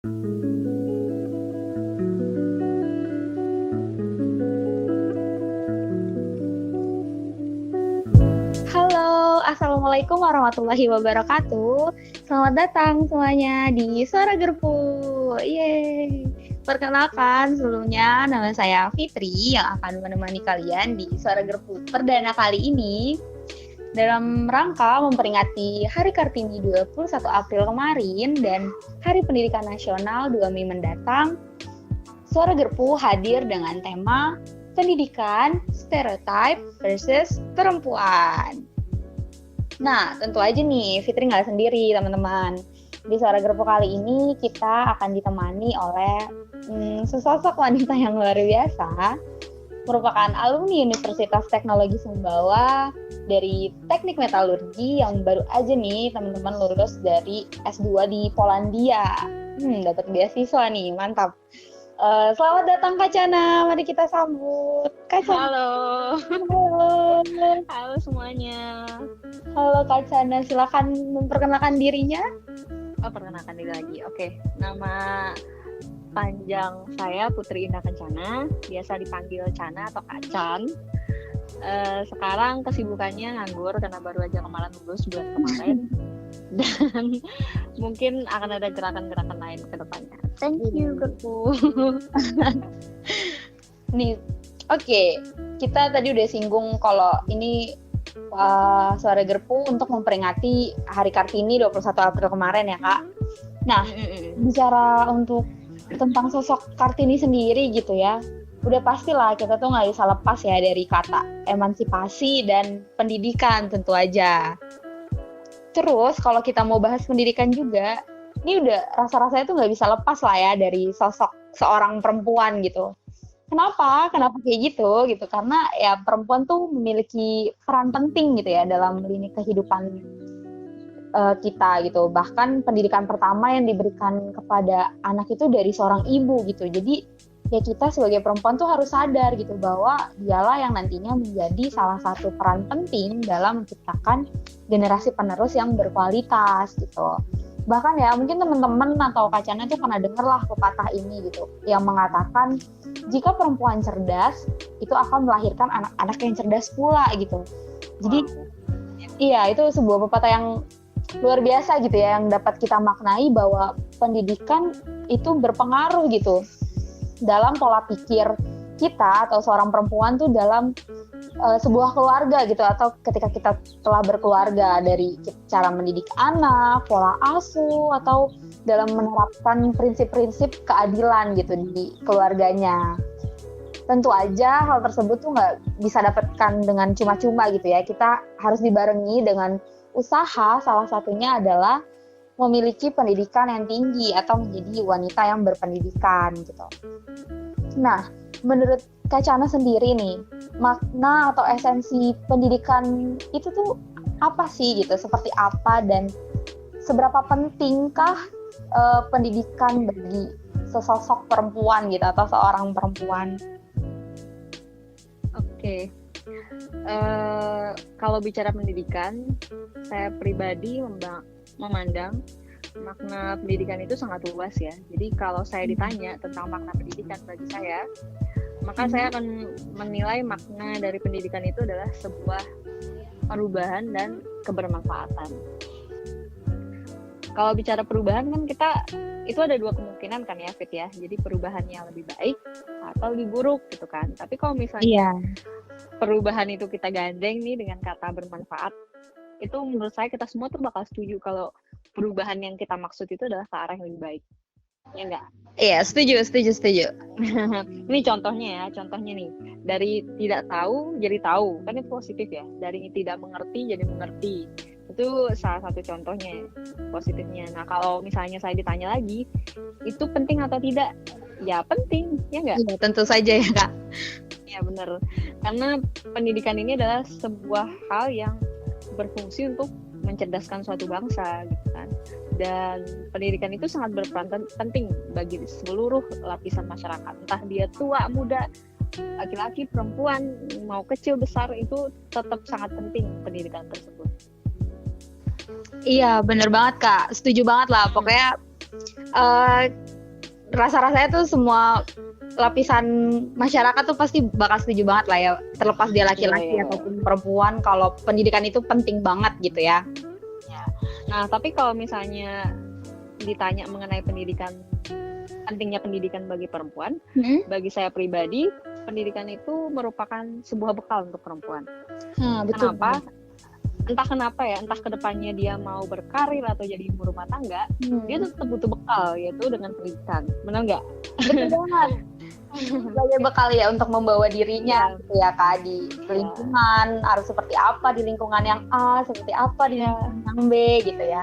Halo, Assalamualaikum warahmatullahi wabarakatuh. Selamat datang semuanya di Suara Gerpu. Yeay. Perkenalkan, sebelumnya nama saya Fitri yang akan menemani kalian di Suara Gerpu perdana kali ini dalam rangka memperingati Hari Kartini 21 April kemarin dan Hari Pendidikan Nasional 2 Mei mendatang. Suara Gerpu hadir dengan tema pendidikan, stereotype versus perempuan. Nah, tentu aja nih, Fitri nggak sendiri, teman-teman. Di Suara Gerpu kali ini, kita akan ditemani oleh sesosok wanita yang luar biasa, merupakan alumni Universitas Teknologi Sumbawa dari Teknik Metalurgi yang baru aja nih, teman-teman, lulus dari S2 di Polandia. Dapat beasiswa nih, mantap. Selamat datang Kak Chana, mari kita sambut Kak Chana. Halo. Halo. Halo semuanya. Halo Kak Chana, silakan memperkenalkan dirinya. Perkenalkan diri lagi. Oke, nama panjang saya Putri Indah Kencana, biasa dipanggil Chana atau Kak Chan. Sekarang kesibukannya nganggur karena baru aja kemarin lulus bulan kemarin. Dan mungkin akan ada gerakan-gerakan lain ke depannya. Thank you, Gerpu. Nih, oke. Kita tadi udah singgung kalau ini Suara Gerpu untuk memperingati Hari Kartini 21 April kemarin ya, Kak. Nah, bicara untuk tentang sosok Kartini sendiri gitu ya, udah pastilah kita tuh nggak bisa lepas ya dari kata emansipasi dan pendidikan tentu aja. Terus kalau kita mau bahas pendidikan juga, ini udah rasa-rasanya tuh nggak bisa lepas lah ya dari sosok seorang perempuan gitu. Kenapa kayak gitu? Karena ya perempuan tuh memiliki peran penting gitu ya dalam lini kehidupan kita gitu. Bahkan pendidikan pertama yang diberikan kepada anak itu dari seorang ibu gitu. Jadi ya kita sebagai perempuan tuh harus sadar gitu bahwa dialah yang nantinya menjadi salah satu peran penting dalam menciptakan generasi penerus yang berkualitas gitu. Bahkan ya mungkin teman-teman atau Kak Chana tuh pernah denger lah pepatah ini gitu yang mengatakan jika perempuan cerdas itu akan melahirkan anak-anak yang cerdas pula gitu. Jadi iya, itu sebuah pepatah yang luar biasa gitu ya, yang dapat kita maknai bahwa pendidikan itu berpengaruh gitu dalam pola pikir kita atau seorang perempuan tuh dalam sebuah keluarga gitu, atau ketika kita telah berkeluarga, dari cara mendidik anak, pola asuh, atau dalam menerapkan prinsip-prinsip keadilan gitu di keluarganya. Tentu aja hal tersebut tuh nggak bisa dapatkan dengan cuma-cuma gitu ya, kita harus dibarengi dengan usaha, salah satunya adalah memiliki pendidikan yang tinggi atau menjadi wanita yang berpendidikan gitu. Nah, menurut Kak Chana sendiri nih, makna atau esensi pendidikan itu tuh apa sih gitu? Seperti apa dan seberapa pentingkah pendidikan bagi sesosok perempuan gitu atau seorang perempuan? Oke. Kalau bicara pendidikan, saya pribadi memandang makna pendidikan itu sangat luas ya. Jadi kalau saya ditanya tentang makna pendidikan bagi saya, maka saya akan menilai makna dari pendidikan itu adalah sebuah perubahan dan kebermanfaatan. Kalau bicara perubahan kan itu ada dua kemungkinan kan ya, Fit ya. Jadi perubahan yang lebih baik atau lebih buruk gitu kan. Tapi kalau misalnya perubahan itu kita gandeng nih dengan kata bermanfaat, itu menurut saya kita semua tuh bakal setuju kalau perubahan yang kita maksud itu adalah ke arah yang lebih baik. Ya enggak? Iya, setuju. Ini contohnya nih, dari tidak tahu jadi tahu, kan itu positif ya. Dari tidak mengerti jadi mengerti, itu salah satu contohnya positifnya. Nah, kalau misalnya saya ditanya lagi, itu penting atau tidak? Ya penting, ya enggak? Iya, tentu saja ya Kak. Ya benar, karena pendidikan ini adalah sebuah hal yang berfungsi untuk mencerdaskan suatu bangsa gitu kan. Dan pendidikan itu sangat berperan penting bagi seluruh lapisan masyarakat, entah dia tua, muda, laki-laki, perempuan, mau kecil, besar, itu tetap sangat penting pendidikan tersebut. Iya, bener banget Kak, setuju banget lah. Pokoknya rasa-rasanya tuh semua lapisan masyarakat tuh pasti bakal setuju banget lah ya, terlepas dia laki-laki ataupun perempuan, kalau pendidikan itu penting banget gitu ya. Nah, tapi kalau misalnya ditanya mengenai pentingnya pendidikan bagi perempuan, bagi saya pribadi, pendidikan itu merupakan sebuah bekal untuk perempuan. Betul. Kenapa? Entah kenapa ya, entah kedepannya dia mau berkarir atau jadi ibu rumah tangga, dia tetap butuh bekal, yaitu dengan pendidikan. Benar nggak? Betul banget. Sebagai bekal ya untuk membawa dirinya gitu ya Kak, di lingkungan harus seperti apa di lingkungan yang A, seperti apa di lingkungan yang B gitu ya.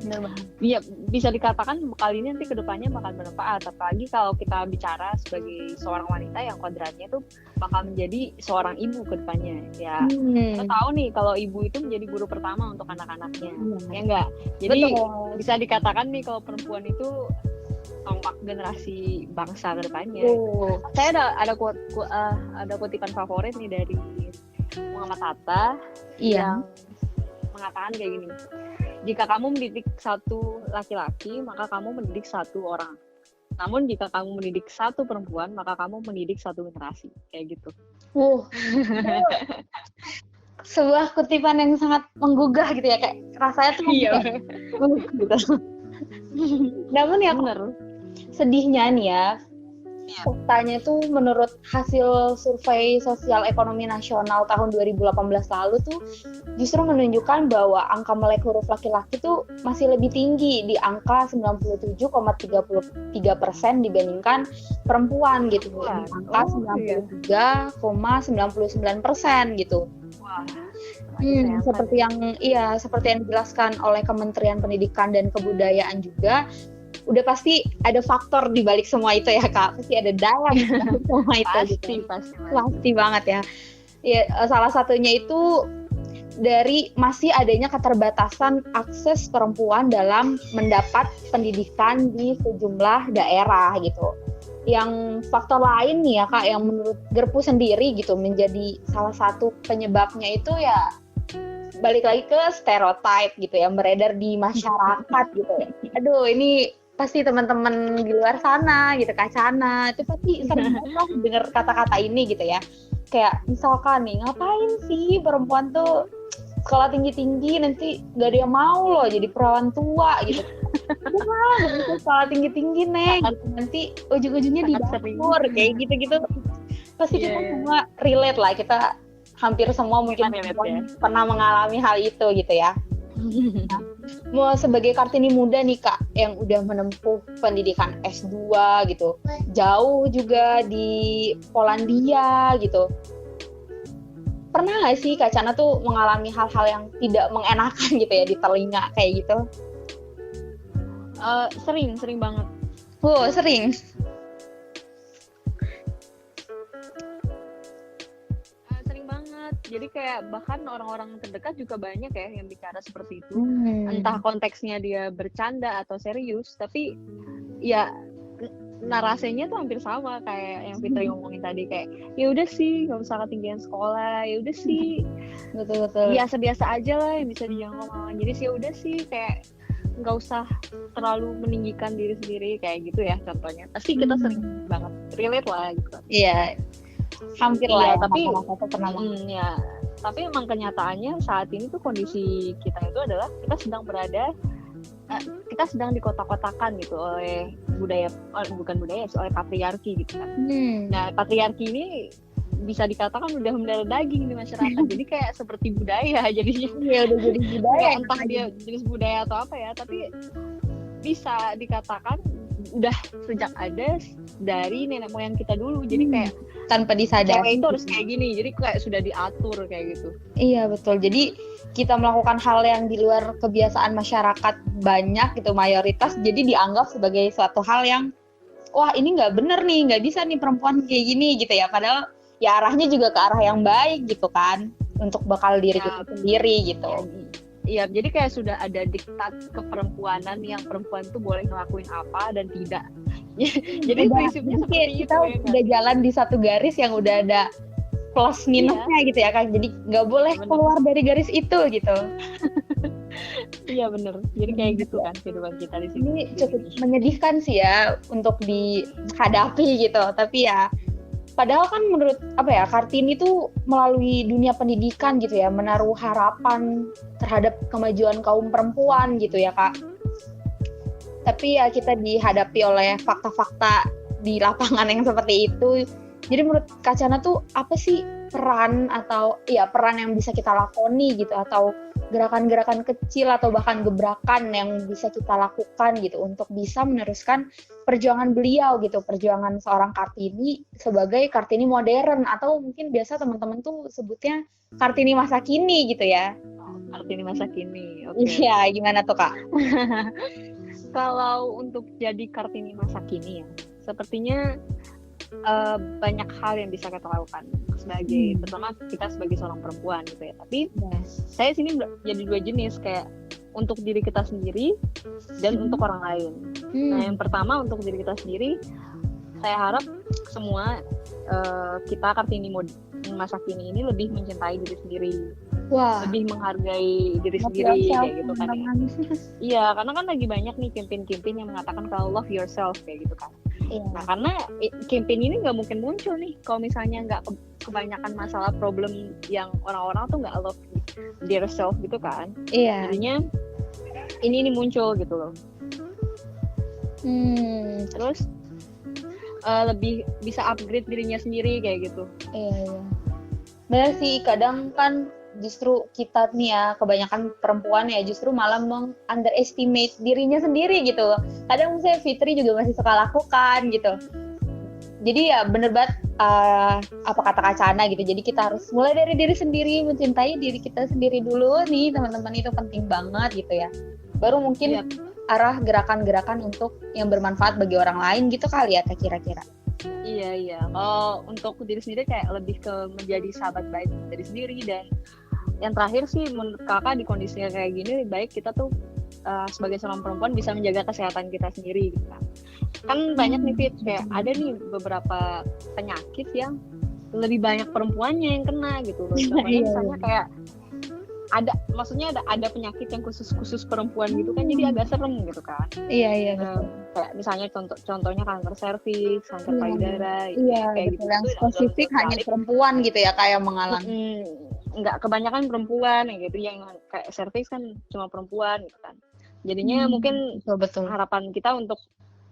Benar banget. Iya, bisa dikatakan bekal ini nanti kedepannya bakal bermanfaat, apalagi kalau kita bicara sebagai seorang wanita yang kodratnya itu bakal menjadi seorang ibu kedepannya ya. Kita tahu nih kalau ibu itu menjadi guru pertama untuk anak-anaknya, ya enggak? Jadi bisa dikatakan nih kalau perempuan itu tonggak generasi bangsa kedepannya. Saya ada kutipan favorit nih dari Muhammad Hatta yang mengatakan kayak gini. Jika kamu mendidik satu laki-laki, maka kamu mendidik satu orang. Namun jika kamu mendidik satu perempuan, maka kamu mendidik satu generasi. Kayak gitu. Sebuah kutipan yang sangat menggugah gitu ya, kayak rasanya tuh gitu. Namun ya sedihnya nih ya, faktanya itu menurut hasil survei sosial ekonomi nasional tahun 2018 lalu tuh justru menunjukkan bahwa angka melek huruf laki-laki tuh masih lebih tinggi di angka 97,33% dibandingkan perempuan gitu, di angka 93,99% gitu. Seperti yang dijelaskan oleh Kementerian Pendidikan dan Kebudayaan juga, udah pasti ada faktor di balik semua itu ya Kak, pasti ada dalam semua itu pasti banget ya. Ya, salah satunya itu dari masih adanya keterbatasan akses perempuan dalam mendapat pendidikan di sejumlah daerah gitu. Yang faktor lain nih ya Kak, yang menurut Gerpu sendiri gitu menjadi salah satu penyebabnya itu ya balik lagi ke stereotype gitu ya, beredar di masyarakat gitu ya. Aduh, ini pasti teman-teman di luar sana gitu, Kak Cana, itu pasti sering banget dengar kata-kata ini gitu ya. Kayak misalkan nih, ngapain sih perempuan tuh sekolah tinggi-tinggi nanti gak ada yang mau loh jadi perawan tua gitu. Wah, begitu sekolah tinggi-tinggi nih, gitu. Nanti ujung-ujungnya di dapur kayak gitu-gitu. Pasti kita semua relate lah, kita hampir semua mungkin pernah mengalami hal itu gitu ya. Nah, mau sebagai Kartini muda nih Kak, yang udah menempuh pendidikan S2 gitu, jauh juga di Polandia gitu, pernah nggak sih Kak Cana tuh mengalami hal-hal yang tidak mengenakan gitu ya di telinga kayak gitu? Sering banget. Sering. Jadi kayak bahkan orang-orang terdekat juga banyak ya yang bicara seperti itu. Entah konteksnya dia bercanda atau serius, tapi ya narasinya tuh hampir sama kayak yang Fitri ngomongin tadi, kayak ya udah sih nggak usah ketinggian sekolah, ya udah sih betul biasa-biasa aja lah yang bisa dijangkau mama. Jadi sih ya udah sih kayak nggak usah terlalu meninggikan diri sendiri kayak gitu ya contohnya. Pasti kita sering banget relate lah gitu. Iya. Hampir lah ya, tapi tapi emang kenyataannya saat ini tuh kondisi kita itu adalah kita sedang dikotak-kotakan gitu oleh oleh patriarki gitu kan. Nah, patriarki ini bisa dikatakan udah mendarah daging di masyarakat. Jadi kayak seperti budaya jadinya. Iya, udah jadi budaya. Entah dia jenis budaya atau apa ya, tapi bisa dikatakan udah sejak ada dari nenek moyang kita dulu. Jadi kayak tanpa disadari cewek itu harus kayak gini, jadi kayak sudah diatur kayak gitu. Iya betul, jadi kita melakukan hal yang di luar kebiasaan masyarakat banyak gitu, mayoritas, jadi dianggap sebagai suatu hal yang wah ini nggak bener nih, nggak bisa nih perempuan kayak gini gitu ya, padahal ya arahnya juga ke arah yang baik gitu kan, untuk bakal diri kita sendiri gitu. Iya, jadi kayak sudah ada diktat keperempuanan yang perempuan tuh boleh ngelakuin apa dan tidak. Jadi prinsipnya seperti kita udah jalan di satu garis yang udah ada plus minusnya gitu ya Kak. Jadi nggak boleh keluar dari garis itu gitu. Iya bener. Jadi kayak gitu kan kehidupan kita di sini. Ini cukup menyedihkan sih ya untuk dihadapi gitu. Tapi ya, padahal kan menurut Kartini tuh melalui dunia pendidikan gitu ya, menaruh harapan terhadap kemajuan kaum perempuan gitu ya Kak. Tapi ya kita dihadapi oleh fakta-fakta di lapangan yang seperti itu. Jadi menurut Kak Chana tuh apa sih peran yang bisa kita lakoni gitu, atau gerakan-gerakan kecil atau bahkan gebrakan yang bisa kita lakukan gitu untuk bisa meneruskan perjuangan beliau gitu, perjuangan seorang Kartini sebagai Kartini modern, atau mungkin biasa teman-teman tuh sebutnya Kartini masa kini gitu ya. Kartini masa kini. Iya, gimana tuh Kak? Kalau untuk jadi Kartini masa kini ya, sepertinya banyak hal yang bisa kita lakukan sebagai, pertama kita sebagai seorang perempuan gitu ya. Tapi saya sini jadi dua jenis, kayak untuk diri kita sendiri dan untuk orang lain. Nah, yang pertama untuk diri kita sendiri, saya harap semua kita Kartini masa kini ini lebih mencintai diri sendiri. Wah, lebih menghargai diri sendiri kayak gitu kan ya. Iya, karena kan lagi banyak nih campaign-campaign yang mengatakan kalau love yourself kayak gitu kan. Iya. Nah, karena campaign ini nggak mungkin muncul nih kalau misalnya nggak kebanyakan masalah problem yang orang-orang tuh nggak love their self gitu kan. Iya. Jadinya ini muncul gitu loh. Terus lebih bisa upgrade dirinya sendiri kayak gitu. Iya. Benar sih, kadang kan justru kita nih ya, kebanyakan perempuan ya justru malah underestimate dirinya sendiri gitu. Kadang saya Fitri juga masih suka lakukan gitu. Jadi ya bener banget apa kata Kak Chana gitu. Jadi kita harus mulai dari diri sendiri, mencintai diri kita sendiri dulu nih teman-teman, itu penting banget gitu ya. Baru mungkin arah gerakan-gerakan untuk yang bermanfaat bagi orang lain gitu kali ya kira-kira. Iya. Kalau untuk diri sendiri kayak lebih ke menjadi sahabat baik dari sendiri, dan yang terakhir sih menurut kakak di kondisi kayak gini lebih baik kita tuh sebagai seorang perempuan bisa menjaga kesehatan kita sendiri gitu kan banyak nih Fit, kayak ada nih beberapa penyakit yang lebih banyak perempuannya yang kena gitu loh. Contohnya misalnya kayak ada penyakit yang khusus perempuan gitu kan, jadi agak serem gitu kan. Iya. Kayak misalnya contohnya kanker serviks, kanker payudara, kayak gitu yang spesifik hanya perempuan gitu ya kayak mengalami. Nggak kebanyakan perempuan gitu, yang kayak serviks kan cuma perempuan gitu kan. Jadinya mungkin betul. Harapan kita untuk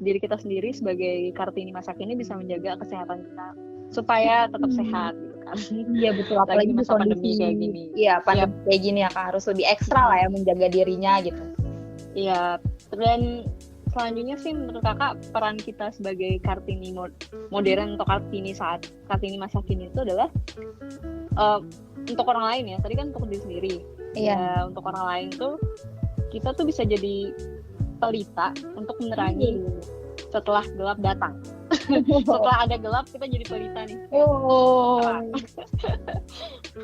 diri kita sendiri sebagai Kartini masa kini bisa menjaga kesehatan kita supaya tetap sehat gitu kan. Iya betul, apalagi di masa pandemi kayak gini. Iya, pandemi kayak gini ya Kak, harus lebih ekstra lah ya menjaga dirinya gitu. Iya, dan selanjutnya sih menurut kakak peran kita sebagai Kartini modern atau Kartini masa kini itu adalah untuk orang lain ya. Tadi kan untuk diri sendiri. Iya. Ya, untuk orang lain tuh kita tuh bisa jadi pelita untuk menerangi setelah gelap datang. Setelah ada gelap kita jadi pelita nih.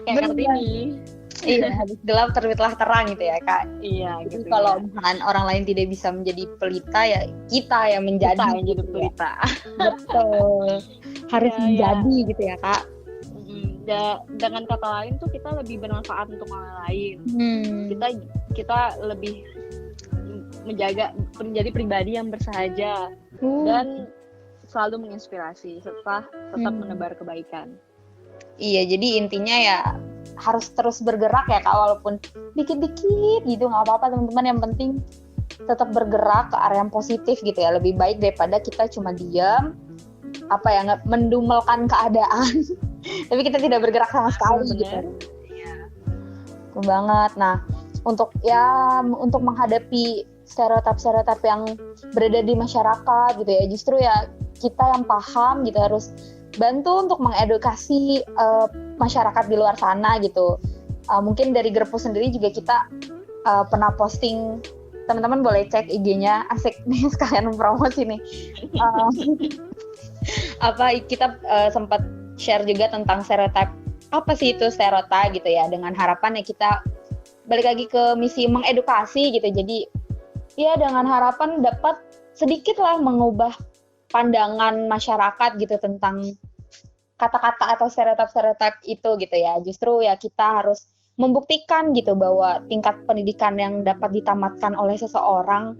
Kayak Kartini. Iya, habis gelap terbitlah terang gitu ya Kak. Iya. Jadi gitu kalau misalkan orang lain tidak bisa menjadi pelita, ya kita yang menjadi. Kita yang jadi pelita. Betul. Harus menjadi gitu ya Kak. Dengan kata lain tuh kita lebih bermanfaat untuk orang lain. Kita lebih menjadi pribadi yang bersahaja dan selalu menginspirasi serta tetap menebar kebaikan. Iya, jadi intinya ya harus terus bergerak ya Kak, walaupun dikit-dikit gitu nggak apa-apa teman-teman, yang penting tetap bergerak ke arah yang positif gitu ya, lebih baik daripada kita cuma diam mendumelkan keadaan tapi kita tidak bergerak sama sekali gitu. Betul banget. Nah, untuk menghadapi stereotip yang berada di masyarakat gitu ya, justru ya kita yang paham gitu harus bantu untuk mengedukasi masyarakat di luar sana gitu. Mungkin dari Gerpu sendiri juga kita pernah posting, teman-teman boleh cek IG-nya, asik nih sekalian promosi nih. Kita sempat share juga tentang stereotip, apa sih itu stereotip gitu ya, dengan harapan ya kita balik lagi ke misi mengedukasi gitu. Jadi ya dengan harapan dapat sedikit lah mengubah pandangan masyarakat gitu tentang kata-kata atau stereotip itu gitu ya. Justru ya kita harus membuktikan gitu bahwa tingkat pendidikan yang dapat ditamatkan oleh seseorang,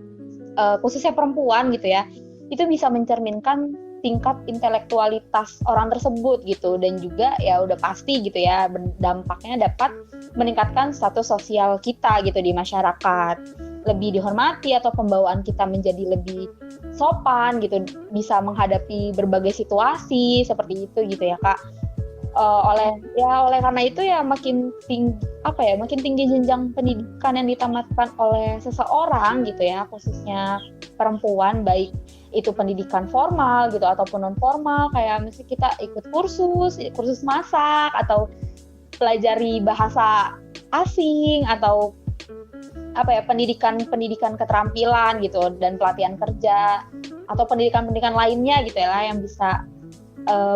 khususnya perempuan gitu ya, itu bisa mencerminkan tingkat intelektualitas orang tersebut gitu, dan juga ya udah pasti gitu ya dampaknya dapat meningkatkan status sosial kita gitu di masyarakat, lebih dihormati atau pembawaan kita menjadi lebih sopan gitu, bisa menghadapi berbagai situasi seperti itu gitu ya Kak. Oleh karena itu ya makin tinggi jenjang pendidikan yang ditamatkan oleh seseorang gitu ya, khususnya perempuan, baik itu pendidikan formal gitu ataupun non formal, kayak misalnya kita ikut kursus masak atau pelajari bahasa asing atau pendidikan keterampilan gitu dan pelatihan kerja atau pendidikan lainnya gitu ya, yang bisa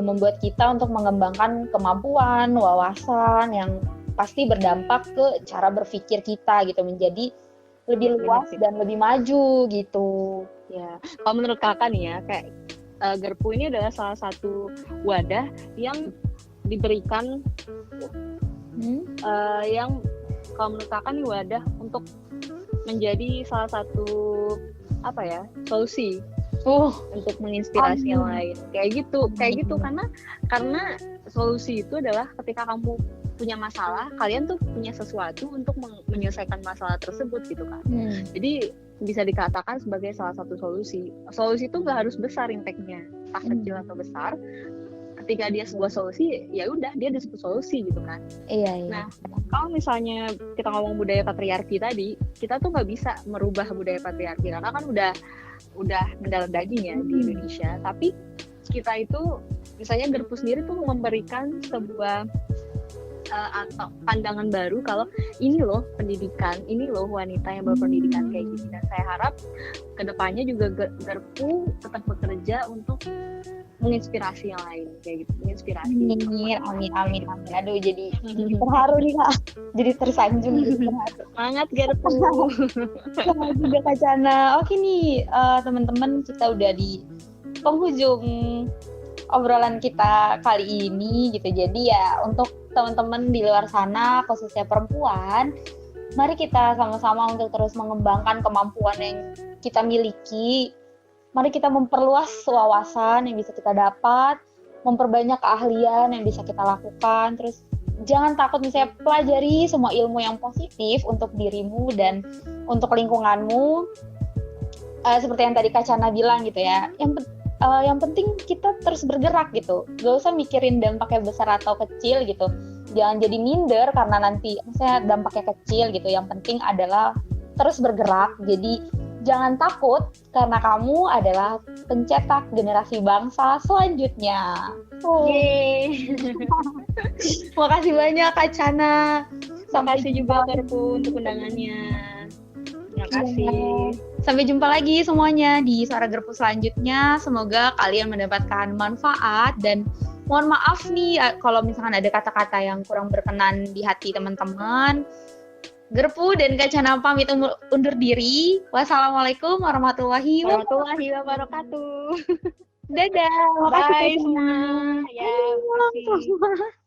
membuat kita untuk mengembangkan kemampuan, wawasan yang pasti berdampak ke cara berpikir kita gitu, menjadi lebih luas dan lebih maju gitu. Ya, kalau menurut kakak nih ya, kayak Garpu ini adalah salah satu wadah yang diberikan, yang kalau menurut kakak nih wadah untuk menjadi salah satu solusi untuk menginspirasi yang lain, kayak gitu karena solusi itu adalah ketika kamu punya masalah, kalian tuh punya sesuatu untuk menyelesaikan masalah tersebut gitu kan. Jadi bisa dikatakan sebagai salah satu solusi itu nggak harus besar impact-nya, entah kecil atau besar. Ketika dia sebuah solusi, ya udah dia disebut solusi gitu kan. Iya. Nah, kalau misalnya kita ngomong budaya patriarki tadi, kita tuh nggak bisa merubah budaya patriarki karena kan udah mendalam daging ya di Indonesia. Tapi kita itu, misalnya Garpu sendiri tuh memberikan sebuah atau pandangan baru kalau ini loh pendidikan, ini loh wanita yang berpendidikan kayak gini. Dan saya harap kedepannya juga Garpu tetap bekerja untuk menginspirasi yang lain kayak gitu, menginspirasi. Amin. Aduh, jadi terharu nih Kak, jadi tersanjung. Semangat Garpu. Sama juga Kak Chana. Oke nih teman-teman, kita udah di penghujung obrolan kita kali ini gitu. Jadi ya untuk teman-teman di luar sana, khususnya perempuan, mari kita sama-sama untuk terus mengembangkan kemampuan yang kita miliki. Mari kita memperluas wawasan yang bisa kita dapat, memperbanyak keahlian yang bisa kita lakukan. Terus jangan takut misalnya pelajari semua ilmu yang positif untuk dirimu dan untuk lingkunganmu. Seperti yang tadi Kak Chana bilang gitu ya, yang penting kita terus bergerak gitu, gak usah mikirin dampaknya besar atau kecil gitu, jangan jadi minder karena nanti misalnya dampaknya kecil gitu. Yang penting adalah terus bergerak, jadi jangan takut karena kamu adalah pencetak generasi bangsa selanjutnya. Makasih banyak Kak Chana. Terima kasih juga Garpu untuk undangannya. Terima kasih. Sampai jumpa lagi semuanya di Suara Garpu selanjutnya. Semoga kalian mendapatkan manfaat, dan mohon maaf nih kalau misalkan ada kata-kata yang kurang berkenan di hati teman-teman. Garpu dan Kak Chana pamit undur diri. Wassalamualaikum warahmatullahi wabarakatuh. Dadah. Bye semua. Ya, makasih.